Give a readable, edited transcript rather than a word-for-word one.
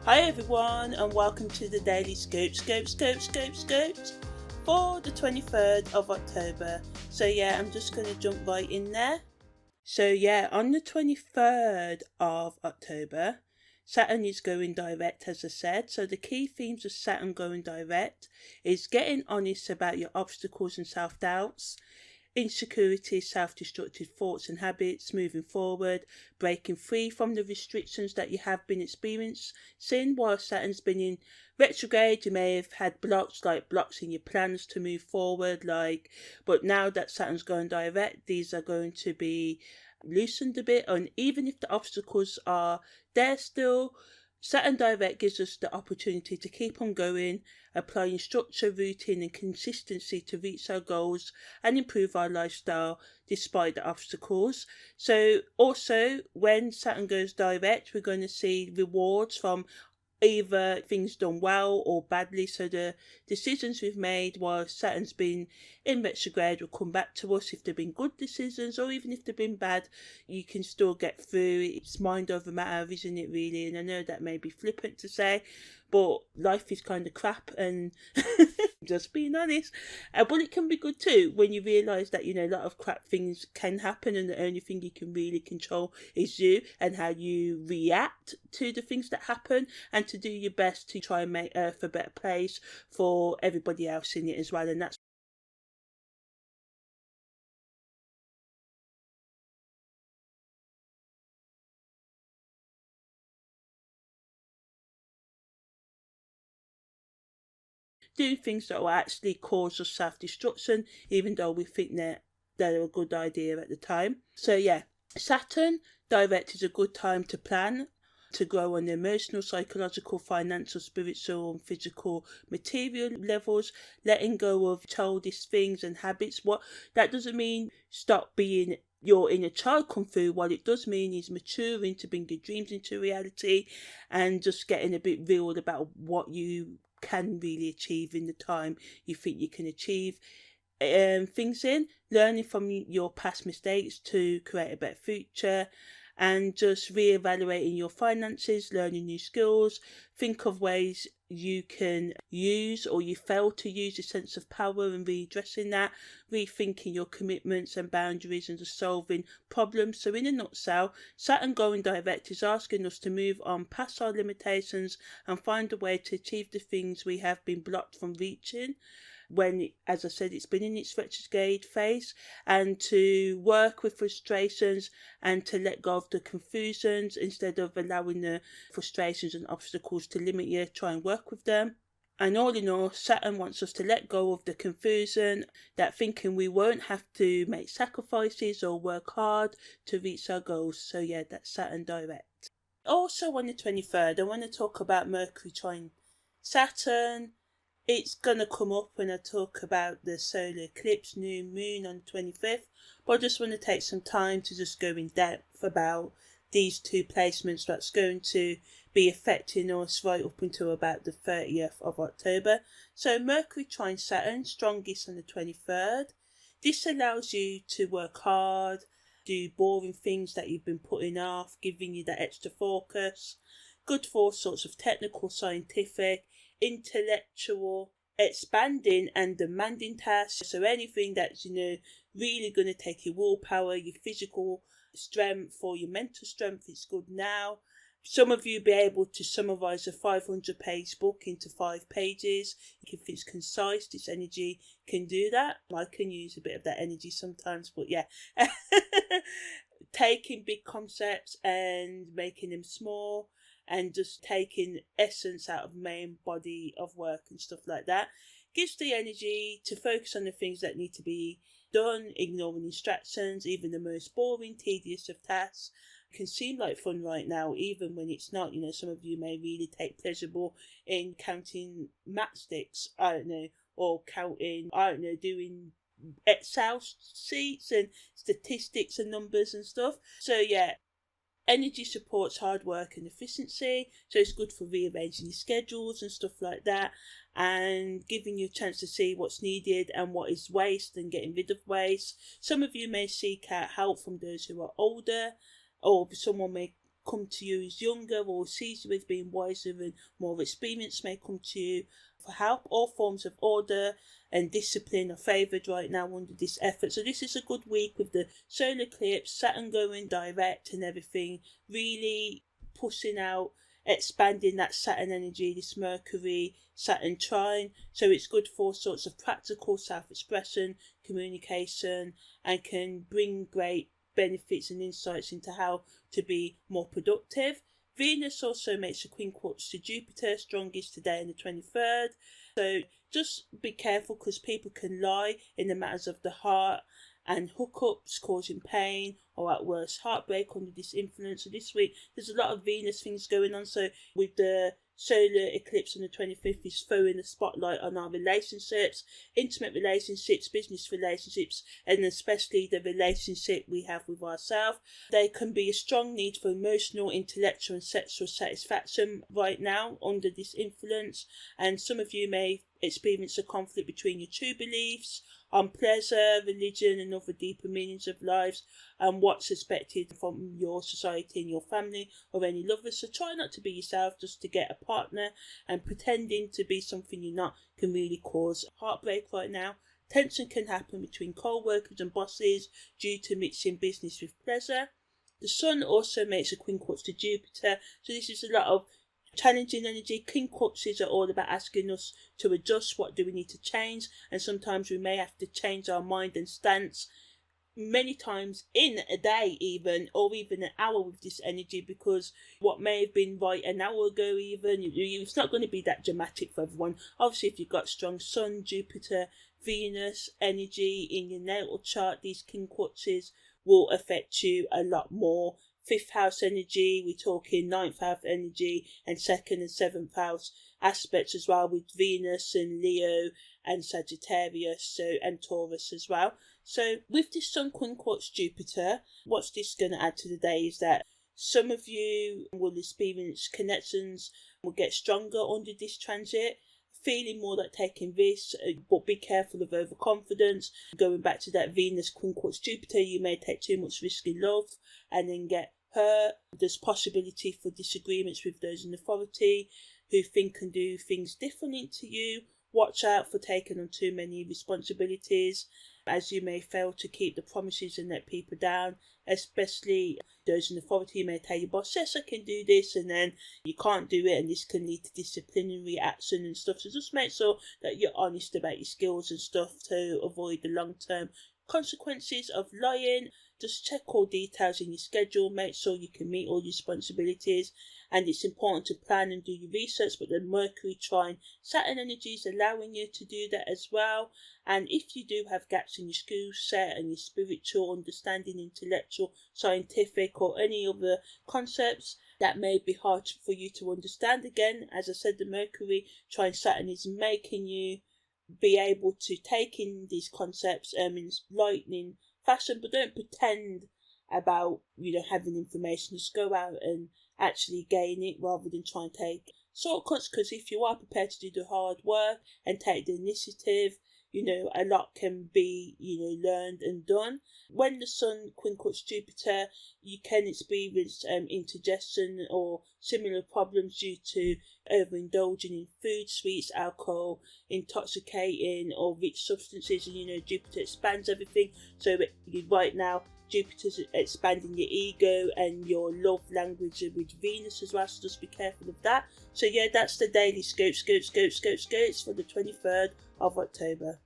Hi everyone, and welcome to the Daily Scopes for the 23rd of October. So yeah, I'm just going to jump right in there. So yeah, on the 23rd of October, Saturn is going direct, as I said. So the key themes of Saturn going direct is getting honest about your obstacles and self-doubts, insecurity, self-destructive thoughts and habits, moving forward, breaking free from the restrictions that you have been experiencing while Saturn's been in retrograde. You may have had blocks in your plans to move forward, but now that Saturn's going direct, these are going to be loosened a bit. And even if the obstacles are there still, Saturn direct gives us the opportunity to keep on going, applying structure, routine and consistency to reach our goals and improve our lifestyle despite the obstacles. So also when Saturn goes direct, we're going to see rewards from either things done well or badly. So the decisions we've made while Saturn's been in retrograde will come back to us. If they've been good decisions or even if they've been bad, you can still get through. It's mind over matter, isn't it, really? And I know that may be flippant to say, but life is kind of crap, and just being honest. But it can be good too when you realise that, a lot of crap things can happen and the only thing you can really control is you and how you react to the things that happen, and to do your best to try and make Earth a better place for everybody else in it as well. And that's doing things that will actually cause us self-destruction, even though we think that they're a good idea at the time. So yeah, Saturn direct is a good time to plan, to grow on the emotional, psychological, financial, spiritual and physical, material levels, letting go of childish things and habits. What that doesn't mean stop being your inner child come through. What it does mean is maturing to bring your dreams into reality and just getting a bit real about what you can really achieve in the time you think you can achieve things in, learning from your past mistakes to create a better future, and just re-evaluating your finances, learning new skills. Think of ways you can use or you fail to use a sense of power and redressing that, rethinking your commitments and boundaries and just solving problems. So in a nutshell, Saturn going direct is asking us to move on past our limitations and find a way to achieve the things we have been blocked from reaching when, as I said, it's been in its retrograde phase, and to work with frustrations and to let go of the confusions instead of allowing the frustrations and obstacles to limit you. Try and work with them. And all in all, Saturn wants us to let go of the confusion, that thinking we won't have to make sacrifices or work hard to reach our goals. So yeah, that's Saturn direct. Also on the 23rd, I want to talk about Mercury Trine Saturn. It's going to come up when I talk about the solar eclipse, new moon on the 25th, but I just want to take some time to just go in depth about these two placements that's going to be affecting us right up until about the 30th of October. So Mercury Trine Saturn, strongest on the 23rd. This allows you to work hard, do boring things that you've been putting off, giving you that extra focus. Good for all sorts of technical, scientific, intellectual, expanding and demanding tasks. So anything that's really going to take your willpower, your physical strength or your mental strength, it's good now. Some of you be able to summarize a 500-page book into 5 pages. If it's concise, this energy can do that. I can use a bit of that energy sometimes, but yeah. Taking big concepts and making them small, and just taking essence out of main body of work and stuff like that, gives the energy to focus on the things that need to be done, ignoring distractions. Even the most boring, tedious of tasks can seem like fun right now, even when it's not. Some of you may really take pleasurable in counting matchsticks, or counting, doing Excel sheets and statistics and numbers and stuff. So yeah, energy supports hard work and efficiency, so it's good for rearranging your schedules and stuff like that, and giving you a chance to see what's needed and what is waste and getting rid of waste. Some of you may seek out help from those who are older, or someone may come to you as younger or sees you as being wiser and more experienced may come to you for help. All forms of order and discipline are favoured right now under this effort. So this is a good week with the solar eclipse, Saturn going direct and everything, really pushing out, expanding that Saturn energy, this Mercury Saturn trine. So it's good for sorts of practical self-expression, communication, and can bring great benefits and insights into how to be more productive. Venus also makes a quincunx to Jupiter, strongest today on the 23rd. So just be careful, because people can lie in the matters of the heart and hookups causing pain, or at worst heartbreak under this influence. So this week there's a lot of Venus things going on. So with the solar eclipse on the 25th is throwing the spotlight on our relationships, intimate relationships, business relationships, and especially the relationship we have with ourselves. There can be a strong need for emotional, intellectual and sexual satisfaction right now under this influence, and some of you may experience a conflict between your true beliefs on pleasure, religion and other deeper meanings of lives, and what's expected from your society and your family or any lovers. So try not to be yourself just to get a partner, and pretending to be something you're not can really cause heartbreak right now. Tension can happen between co-workers and bosses due to mixing business with pleasure. The Sun also makes a quincunx to Jupiter, so this is a lot of challenging energy. Quincunxes are all about asking us to adjust. What do we need to change? And sometimes we may have to change our mind and stance many times in a day even, or even an hour with this energy, because what may have been right an hour ago even, it's not going to be that dramatic for everyone. Obviously, if you've got strong Sun, Jupiter, Venus energy in your natal chart, these quincunxes will affect you a lot more. 5th house energy, we're talking 9th house energy, and 2nd and 7th house aspects as well, with Venus and Leo and Sagittarius, so and Taurus as well. So with this Sun quincunx Jupiter, what's this going to add to the day is that some of you will experience connections will get stronger under this transit, feeling more like taking risks, but be careful of overconfidence. Going back to that Venus quincunx Jupiter, you may take too much risk in love and then get hurt. There's possibility for disagreements with those in authority who think and do things differently to you. Watch out for taking on too many responsibilities, as you may fail to keep the promises and let people down, especially those in authority. You may tell your boss, yes, I can do this, and then you can't do it, and this can lead to disciplinary action and stuff. So just make sure that you're honest about your skills and stuff to avoid the long-term consequences of lying. Just check all details in your schedule, make sure you can meet all your responsibilities, and it's important to plan and do your research, but the Mercury Trine Saturn energy is allowing you to do that as well. And if you do have gaps in your skill set and your spiritual understanding, intellectual, scientific or any other concepts that may be hard for you to understand, again, as I said, the Mercury Trine Saturn is making you be able to take in these concepts in lightning fashion, but don't pretend about having information. Just go out and actually gain it rather than try and take shortcuts, because if you are prepared to do the hard work and take the initiative, a lot can be learned and done. When the Sun quincunx Jupiter, you can experience indigestion or similar problems due to overindulging in food, sweets, alcohol, intoxicating or rich substances. And Jupiter expands everything, so right now Jupiter's expanding your ego and your love language with Venus as well, so just be careful of that. So yeah, that's the daily scope for the 23rd of October.